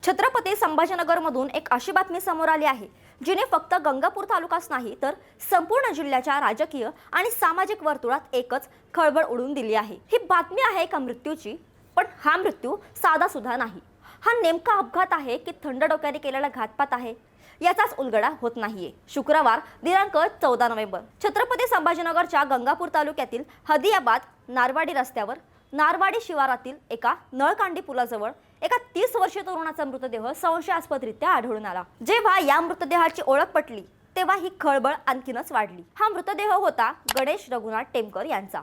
छत्रपती संभाजीनगरमधून एक अशी बातमी समोर आली आहे जिने फक्त गंगापूर तालुकाच नाही तर संपूर्ण जिल्ह्याच्या राजकीय आणि सामाजिक वर्तुळात एकच खळबळ उडवून दिली आहे। ही बातमी आहे एका मृत्यूची, पण हा मृत्यू साधा सुद्धा नाही। हा नेमका अपघात आहे की थंड डोक्याने केलेला घातपात आहे याचाच उलगडा होत नाहीये। शुक्रवार दिनांक 14 नोव्हेंबर छत्रपती संभाजीनगरच्या गंगापूर तालुक्यातील हदियाबाद नारवाडी रस्त्यावर नारवाडी शिवारातील एका नळकांडी पुलाजवळ एका 30 वर्षीय तरुणाचा मृतदेह संशयास्पदरित्या आढळून आला। जेव्हा या मृतदेहाची ओळख पटली तेव्हा ही खळबळ आणखीनच वाढली। हा मृतदेह होता गणेश रघुनाथ टेमकर यांचा।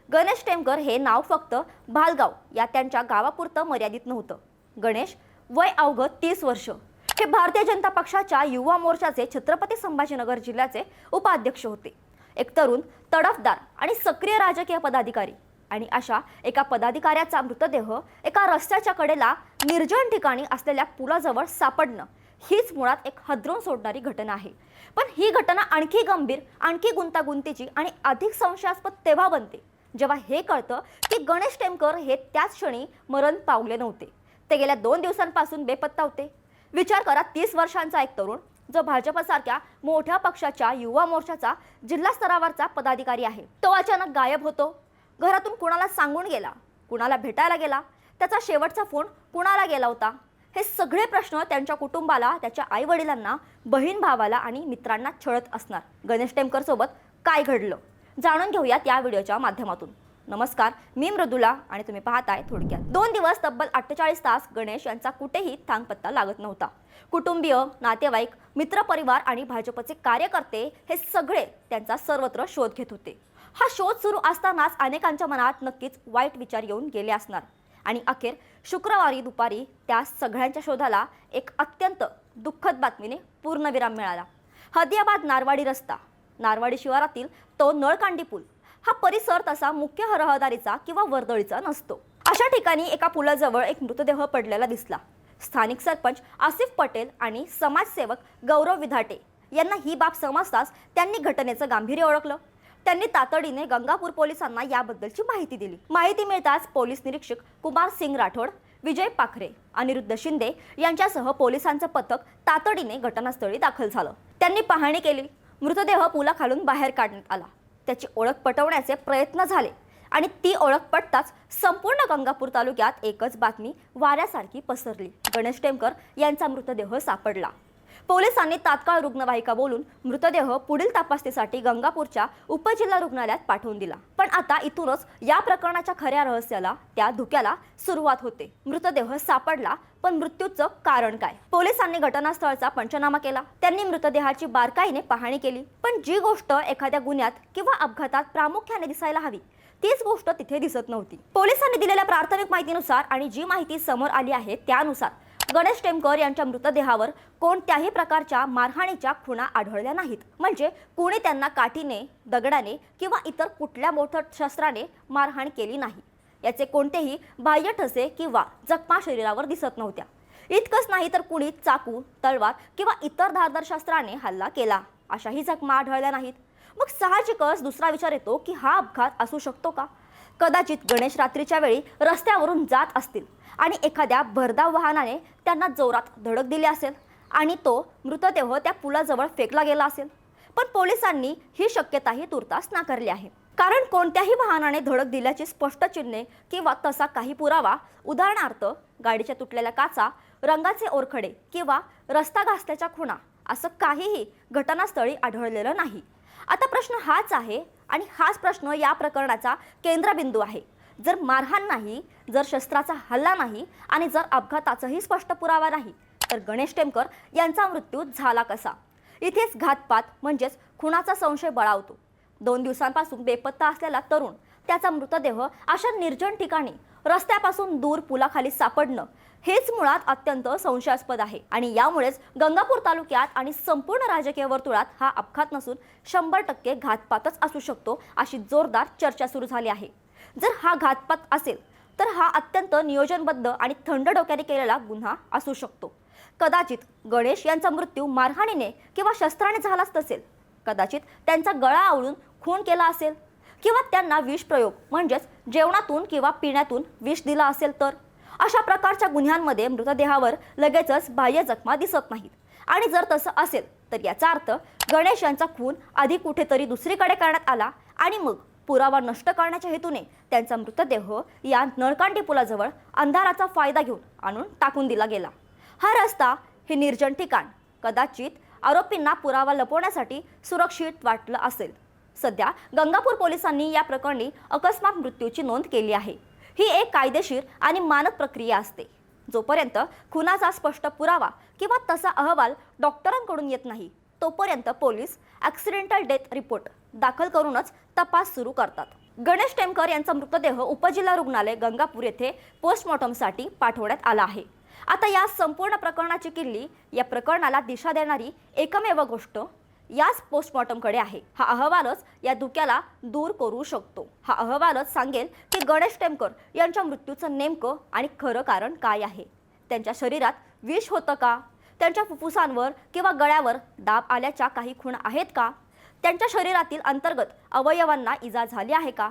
गणेश टेमकर हे नाव फक्त भालगाव या त्यांच्या गावापुरतं मर्यादित नव्हतं। गणेश वय अवघ 30 वर्ष, हे भारतीय जनता पक्षाच्या युवा मोर्चाचे छत्रपती संभाजीनगर जिल्ह्याचे उपाध्यक्ष होते। एक तरुण, तडफदार आणि सक्रिय राजकीय पदाधिकारी, आणि अशा एका पदाधिकाऱ्याचा मृतदेह एका रस्त्याच्या कडेला निर्जन ठिकाणी असलेल्या पुलाजवळ सापडणं हीच मुळात एक हादरवून सोडणारी घटना आहे। पण ही घटना आणखी गंभीर, आणखी गुंतागुंतीची आणि अधिक संशयास्पद तेव्हा बनते जेव्हा हे कळतं की गणेश टेमकर हे त्याच क्षणी मरण पावले नव्हते। ते गेल्या 2 दिवसांपासून बेपत्ता होते। विचार करा, 30 वर्षांचा एक तरुण जो भाजपसारख्या मोठ्या पक्षाच्या युवा मोर्चाचा जिल्हा स्तरावरचा पदाधिकारी आहे, तो अचानक गायब होतो। घरातून कुणाला सांगून गेला, कुणाला भेटायला गेला, त्याचा शेवटचा फोन कुणाला गेला होता, हे सगळे प्रश्न त्यांच्या कुटुंबाला, त्याच्या आई वडिलांना, बहीण भावाला आणि मित्रांना छळत असणार। गणेश टेमकर सोबत काय घडलं जाणून घेऊयात या व्हिडिओच्या माध्यमातून। नमस्कार, मी मृदुला आणि तुम्ही पाहताय थोडक्यात। 2 दिवस तब्बल 48 तास गणेश यांचा कुठेही थांगपत्ता लागत नव्हता। कुटुंबीय, नातेवाईक, मित्रपरिवार आणि भाजपचे कार्यकर्ते हे सगळे त्यांचा सर्वत्र शोध घेत होते। हा शोध सुरू असतानाच अनेकांच्या मनात नक्कीच वाईट विचार येऊन गेले असणार आणि अखेर शुक्रवारी दुपारी त्या सगळ्यांच्या शोधाला एक अत्यंत दुःखद बातमीने पूर्णविराम मिळाला। हदियाबाद नारवाडी रस्ता, नारवाडी शिवारातील तो नळकांडी पूल, हा परिसर तसा मुख्य रहदारीचा किंवा वर्दळीचा नसतो। अशा ठिकाणी एका पुलाजवळ एक मृतदेह पडलेला दिसला। स्थानिक सरपंच आसिफ पटेल आणि समाजसेवक गौरव विधाटे यांना ही बाब समजताच त्यांनी घटनेचं गांभीर्य ओळखलं। त्यांनी तातडीने गंगापूर पोलिसांना याबद्दलची माहिती दिली। माहिती मिळताच पोलीस निरीक्षक कुमार सिंग राठोड, विजय पाखरे, अनिरुद्ध शिंदे यांच्यासह पोलिसांचं पथक तातडीने घटनास्थळी दाखल झालं। त्यांनी पाहणी केली। मृतदेह पुलाखालून बाहेर काढण्यात आला। त्याची ओळख पटवण्याचे प्रयत्न झाले आणि ती ओळख पटताच संपूर्ण गंगापूर तालुक्यात एकच बातमी वाऱ्यासारखी पसरली। गणेश टेमकर यांचा मृतदेह सापडला। पोलिसांनी तात्काळ रुग्णवाहिका बोलून मृतदेह पुढील तपासणीसाठी गंगापूरच्या उपजिल्हा रुग्णालयात पाठवून दिला। पण आता इथूनच या प्रकरणाच्या खऱ्या रहस्याला, त्या धुक्याला सुरुवात होते। मृतदेह सापडला, पण मृत्यूचं कारण काय? पोलिसांनी घटनास्थळाचा पंचनामा केला। त्यांनी मृतदेहाची बारकाईने पाहणी केली, पण जी गोष्ट एखाद्या गुन्ह्यात किंवा अपघातात प्रामुख्याने दिसायला हवी तीच गोष्ट तिथे दिसत नव्हती। पोलिसांनी दिलेल्या प्राथमिक माहितीनुसार आणि जी माहिती समोर आली आहे त्यानुसार गणेश टेमकर यांच्या मृतदेहावर कोणत्याही प्रकारच्या मारहाणीच्या खुणा आढळल्या नाहीत। म्हणजे कोणी त्यांना काठीने, दगडाने किंवा इतर कुठल्या मोठ्या शस्त्राने मारहाण केली नाही। याचे कोणतेही बाह्य ठसे किंवा जखमा शरीरावर दिसत नव्हत्या। इतकंच नाही तर कुणी चाकू, तलवार किंवा इतर धारदार शस्त्राने हल्ला केला अशाही जखमा आढळल्या नाहीत। मग साहजिकच दुसरा विचार येतो की हा अपघात असू शकतो का? कदाचित गणेश रात्रीच्या वेळी रस्त्यावरून जात असतील आणि एखाद्या भरधाव वाहनाने त्यांना जोरात धडक दिली असेल आणि तो मृतदेह त्या पुलाजवळ फेकला गेला असेल। पण पोलिसांनी ही शक्यताही तुर्तास नाकारली आहे, कारण कोणत्याही वाहनाने धडक दिल्याची स्पष्ट चिन्हे किंवा तसा काही पुरावा, उदाहरणार्थ गाडीच्या तुटलेल्या काचा, रंगाचे ओरखडे किंवा रस्ता घासल्याच्या खुणा, असं काहीही घटनास्थळी आढळलेलं नाही। आता प्रश्न हाच आहे आणि हाच प्रश्न या प्रकरणाचा केंद्रबिंदू आहे। जर मारहाण नाही, जर शस्त्राचा हल्ला नाही आणि जर अपघाताचाही स्पष्ट पुरावा नाही, तर गणेश टेमकर यांचा मृत्यू झाला कसा? इथेच घातपात म्हणजेच खुनाचा संशय बळावतो। 2 दिवसांपासून बेपत्ता असलेला तरुण, त्याचा मृतदेह अशा निर्जन ठिकाणी रस्त्यापासून दूर पुलाखाली सापडणं हेच मुळात अत्यंत संशयास्पद आहे आणि यामुळेच गंगापूर तालुक्यात आणि संपूर्ण राजकीय वर्तुळात हा अपघात नसून 100% घातपातच असू शकतो अशी जोरदार चर्चा सुरू झाली आहे। जर हा घातपात असेल तर हा अत्यंत नियोजनबद्ध आणि थंड डोक्याने केलेला गुन्हा असू शकतो। कदाचित गणेश यांचा मृत्यू मारहाणीने किंवा शस्त्राने झालाच नसेल। कदाचित त्यांचा गळा आवळून खून केला असेल किंवा त्यांना विष प्रयोग म्हणजेच जेवणातून किंवा पिण्यातून विष दिला असेल तर अशा प्रकारच्या गुन्ह्यांमध्ये मृतदेहावर लगेचच बाह्य जखमा दिसत नाहीत आणि जर तसं असेल तर याचा अर्थ गणेश यांचा खून आधी कुठेतरी दुसरीकडे करण्यात आला आणि मग पुरावा नष्ट करण्याच्या हेतूने त्यांचा मृतदेह या नळकांडी पुलाजवळ अंधाराचा फायदा घेऊन आणून टाकून दिला गेला। हा रस्ता हे निर्जन ठिकाण कदाचित आरोपींना पुरावा लपवण्यासाठी सुरक्षित वाटलं असेल। सध्या गंगापूर पोलिसांनी या प्रकरणी अकस्मात मृत्यूची नोंद केली आहे। ही एक कायदेशीर आणि मानक प्रक्रिया असते। जोपर्यंत खुनाचा स्पष्ट पुरावा किंवा तसा अहवाल डॉक्टरांकडून येत नाही तोपर्यंत पोलीस ॲक्सिडेंटल डेथ रिपोर्ट दाखल करूनच तपास सुरू करतात। गणेश टेमकर यांचा मृतदेह उपजिल्हा रुग्णालय गंगापूर येथे पोस्टमॉर्टमसाठी पाठवण्यात आला आहे। आता या संपूर्ण प्रकरणाची किल्ली या प्रकरणाला दिशा देणारी एकमेव गोष्ट याच पोस्टमॉर्टमकडे आहे। हा अहवालच या धुक्याला दूर करू शकतो। हा अहवालच सांगेल की गणेश टेमकर यांच्या मृत्यूचं नेमकं आणि खरं कारण काय आहे। त्यांच्या शरीरात विष होतं का? त्यांच्या फुफ्फुसांवर किंवा गळ्यावर दाब आल्याच्या काही खूण आहेत का? त्यांच्या शरीरातील अंतर्गत अवयवांना इजा झाली आहे का?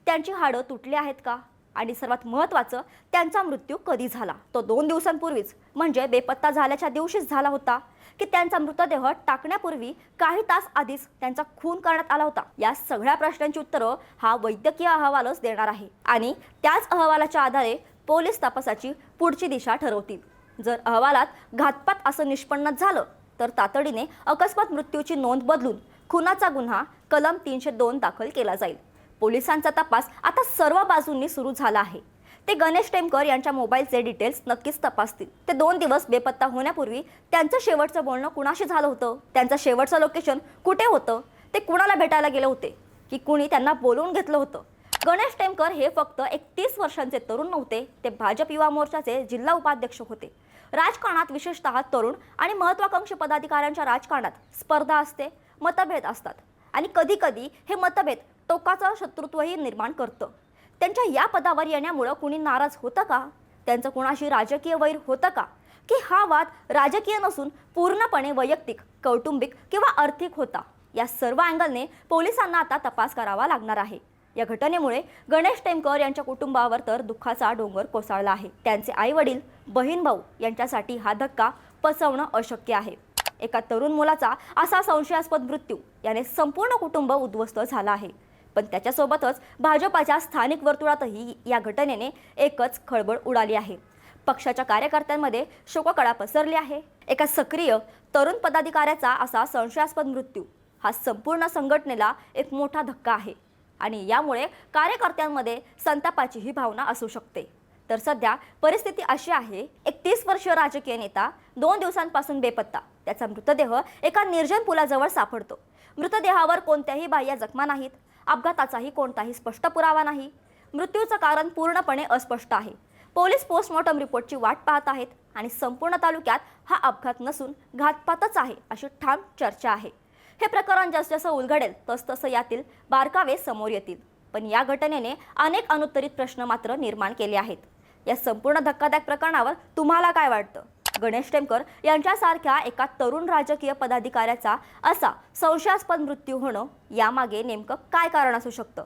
त्यांची हाडं तुटली आहेत का? आणि सर्वात महत्त्वाचं, त्यांचा मृत्यू कधी झाला? तो 2 दिवसांपूर्वीच म्हणजे बेपत्ता झाल्याच्या दिवशीच झाला होता की त्यांचा मृतदेह टाकण्यापूर्वी काही तास आधीच त्यांचा खून करण्यात आला होता? या सगळ्या प्रश्नांची उत्तरं हा वैद्यकीय अहवालच देणार आहे आणि त्याच अहवालाच्या आधारे पोलीस तपासाची पुढची दिशा ठरवतील। जर अहवालात घातपात असं निष्पन्न झालं तर तातडीने अकस्मात मृत्यूची नोंद बदलून खुनाचा गुन्हा कलम 302 दाखल केला जाईल। पोलिसांचा तपास आता सर्व बाजूंनी सुरू झाला आहे। ते गणेश टेमकर यांच्या मोबाईलचे डिटेल्स नक्कीच तपासतील। ते 2 दिवस बेपत्ता होण्यापूर्वी त्यांचं शेवटचं बोलणं कुणाशी झालं होतं? त्यांचं शेवटचं लोकेशन कुठे होतं? ते कुणाला भेटायला गेले होते की कुणी त्यांना बोलवून घेतलं होतं? गणेश टेमकर हे फक्त 31 वर्षांचे तरुण नव्हते, ते भाजप युवा मोर्चाचे जिल्हा उपाध्यक्ष होते। राजकारणात विशेषतः तरुण आणि महत्त्वाकांक्षी पदाधिकाऱ्यांच्या राजकारणात स्पर्धा असते, मतभेद असतात आणि कधी-कधी हे मतभेद टोकाचं शत्रुत्वही निर्माण करतं। त्यांच्या या पदावर येण्यामुळे कुणी नाराज होतं का? त्यांचं कुणाशी राजकीय वैर होतं का? की हा वाद राजकीय नसून पूर्णपणे वैयक्तिक, कौटुंबिक किंवा आर्थिक होता? या सर्व अँगलने पोलिसांना आता तपास करावा लागणार आहे। या घटनेमुळे गणेश टेमकर यांच्या कुटुंबावर तर दुःखाचा डोंगर कोसळला आहे। त्यांचे आई-वडील, बहीण-भाऊ यांच्यासाठी हा धक्का पचवणं अशक्य आहे। एका तरुण मुलाचा असा संशयास्पद मृत्यू याने संपूर्ण कुटुंब उद्ध्वस्त झाला आहे। पण त्याच्यासोबतच भाजपाच्या स्थानिक वर्तुळातही या घटनेने एकच खळबळ उडाली आहे। पक्षाच्या कार्यकर्त्यांमध्ये शोककळा पसरली आहे। एका सक्रिय तरुण पदाधिकाऱ्याचा असा संशयास्पद मृत्यू हा संपूर्ण संघटनेला एक मोठा धक्का आहे आणि यामुळे कार्यकर्त्यांमध्ये संतापाचीही भावना असू शकते। तर सध्या परिस्थिती अशी आहे, 31 वर्षीय राजकीय नेता 2 दिवसांपासून बेपत्ता। त्याचा मृतदेह एका निर्जन पुलाजवळ सापडतो। मृतदेहावर कोणत्याही बाह्य जखमा नाहीत, अपघाताचाही कोणताही स्पष्ट पुरावा नाही। मृत्यूचं कारण पूर्णपणे अस्पष्ट आहे। पोलीस पोस्टमॉर्टम रिपोर्टची वाट पाहत आहेत आणि संपूर्ण तालुक्यात हा अपघात नसून घातपातच आहे अशी ठाम चर्चा आहे। हे प्रकरण जसजसं उलगडेल तसतसं यातील बारकावे समोर येतील, पण या घटनेने अनेक अनुत्तरित प्रश्न मात्र निर्माण केले आहेत। या संपूर्ण धक्कादायक प्रकरणावर तुम्हाला काय वाटतं? गणेश टेमकर यांच्यासारख्या एका तरुण राजकीय पदाधिकाऱ्याचा असा संशयास्पद मृत्यू होणं यामागे नेमकं काय कारण असू शकतं?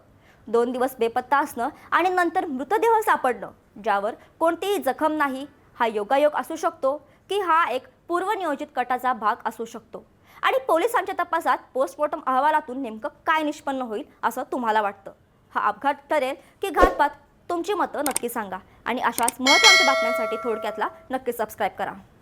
2 दिवस बेपत्ता असणं आणि नंतर मृतदेह सापडणं ज्यावर कोणतीही जखम नाही, हा योगायोग असू शकतो की हा एक पूर्वनियोजित कटाचा भाग असू शकतो? आणि पोलिसांच्या तपासात पोस्टमॉर्टम अहवालातून नेमकं काय निष्पन्न होईल असं तुम्हाला वाटतं? हा अपघात ठरेल की घातपात? तुमची मतं नक्की सांगा आणि अशाच महत्त्वाच्या बातम्यांसाठी थोडक्यातला नक्की सबस्क्राईब करा।